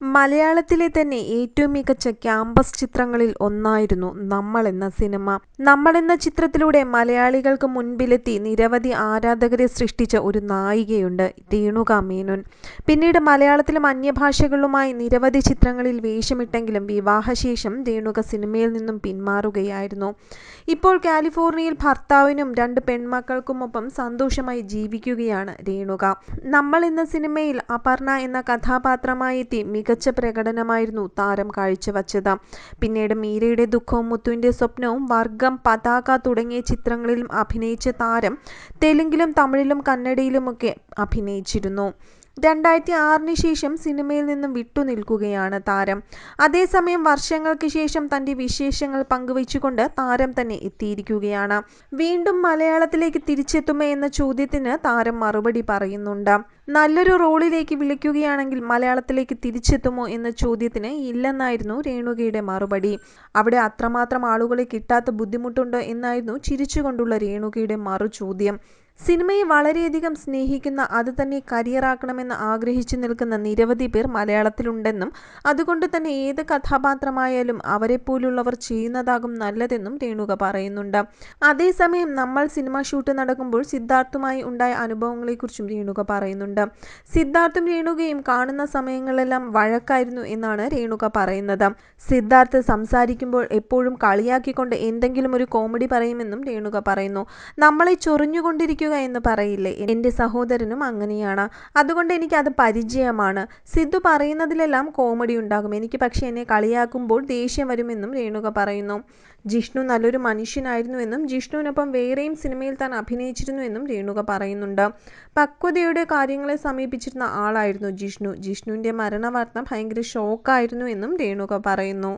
മലയാളത്തിലെ തന്നെ ഏറ്റവും മികച്ച ക്യാമ്പസ് ചിത്രങ്ങളിൽ ഒന്നായിരുന്നു നമ്മൾ എന്ന സിനിമ. നമ്മൾ എന്ന ചിത്രത്തിലൂടെ മലയാളികൾക്ക് മുൻപിലെത്തി നിരവധി ആരാധകരെ സൃഷ്ടിച്ച ഒരു നായികയുണ്ട്, രേണുക മേനോൻ. പിന്നീട് മലയാളത്തിലും അന്യഭാഷകളിലുമായി നിരവധി ചിത്രങ്ങളിൽ വേഷമിട്ടെങ്കിലും വിവാഹശേഷം രേണുക സിനിമയിൽ നിന്നും പിന്മാറുകയായിരുന്നു. ഇപ്പോൾ കാലിഫോർണിയയിൽ ഭർത്താവിനും 2 പെൺമക്കൾക്കുമൊപ്പം സന്തോഷമായി ജീവിക്കുകയാണ് രേണുക. നമ്മൾ എന്ന സിനിമയിൽ അപർണ എന്ന കഥാപാത്രമായി എത്തി മികച്ച പ്രകടനമായിരുന്നു താരം കാഴ്ചവച്ചത്. പിന്നീട് മീരയുടെ ദുഃഖവും മുത്തുവിൻ്റെ സ്വപ്നവും, വർഗം, പതാക തുടങ്ങിയ ചിത്രങ്ങളിലും അഭിനയിച്ച താരം തെലുങ്കിലും തമിഴിലും കന്നഡയിലുമൊക്കെ അഭിനയിച്ചിരുന്നു. 2006 ശേഷം സിനിമയിൽ നിന്നും വിട്ടുനിൽക്കുകയാണ് താരം. അതേസമയം വർഷങ്ങൾക്ക് ശേഷം തൻ്റെ വിശേഷങ്ങൾ പങ്കുവച്ചുകൊണ്ട് താരം തന്നെ എത്തിയിരിക്കുകയാണ്. വീണ്ടും മലയാളത്തിലേക്ക് തിരിച്ചെത്തുമോ എന്ന ചോദ്യത്തിന് താരം മറുപടി പറയുന്നുണ്ട്. നല്ലൊരു റോളിലേക്ക് വിളിക്കുകയാണെങ്കിൽ മലയാളത്തിലേക്ക് തിരിച്ചെത്തുമോ എന്ന ചോദ്യത്തിന് ഇല്ലെന്നായിരുന്നു രേണുകയുടെ മറുപടി. അവിടെ അത്രമാത്രം ആളുകളെ കിട്ടാത്ത ബുദ്ധിമുട്ടുണ്ടോ എന്നായിരുന്നു ചിരിച്ചുകൊണ്ടുള്ള രേണുകയുടെ മറുചോദ്യം. സിനിമയെ വളരെയധികം സ്നേഹിക്കുന്ന, അത് തന്നെ കരിയറാക്കണമെന്ന് ആഗ്രഹിച്ചു നിൽക്കുന്ന നിരവധി പേർ മലയാളത്തിലുണ്ടെന്നും അതുകൊണ്ട് തന്നെ ഏത് കഥാപാത്രമായാലും അവരെപ്പോലുള്ളവർ ചെയ്യുന്നതാകും നല്ലതെന്നും രേണുക പറയുന്നുണ്ട്. അതേസമയം നമ്മൾ സിനിമ ഷൂട്ട് നടക്കുമ്പോൾ സിദ്ധാർത്ഥുമായി ഉണ്ടായ അനുഭവങ്ങളെക്കുറിച്ചും രേണുക പറയുന്നുണ്ട്. സിദ്ധാർത്ഥും രേണുകയും കാണുന്ന സമയങ്ങളെല്ലാം വഴക്കായിരുന്നു എന്നാണ് രേണുക പറയുന്നത്. സിദ്ധാർത്ഥ് സംസാരിക്കുമ്പോൾ എപ്പോഴും കളിയാക്കിക്കൊണ്ട് എന്തെങ്കിലും ഒരു കോമഡി പറയുമെന്നും രേണുക പറയുന്നു. നമ്മളെ ചൊറിഞ്ഞുകൊണ്ടിരിക്കുക എന്ന് പറയില്ലേ, എൻ്റെ സഹോദരനും അങ്ങനെയാണ്. അതുകൊണ്ട് എനിക്ക് അത് പരിചയമാണ്. സിദ്ധു പറയുന്നതിലെല്ലാം കോമഡി ഉണ്ടാകും. എനിക്ക് പക്ഷേ എന്നെ കളിയാക്കുമ്പോൾ ദേഷ്യം വരുമെന്നും രേണുക പറയുന്നു. ജിഷ്ണു നല്ലൊരു മനുഷ്യനായിരുന്നുവെന്നും ജിഷ്ണുവിനൊപ്പം വേറെയും സിനിമയിൽ താൻ അഭിനയിച്ചിരുന്നുവെന്നും രേണുക പറയുന്നുണ്ട്. പക്വതയോടെ കാര്യങ്ങളെ സമീപിച്ചിരുന്ന ആളായിരുന്നു ജിഷ്ണു. ജിഷ്ണുവിൻ്റെ മരണവാർത്ത ഭയങ്കര ഷോക്കായിരുന്നു എന്നും രേണുക പറയുന്നു.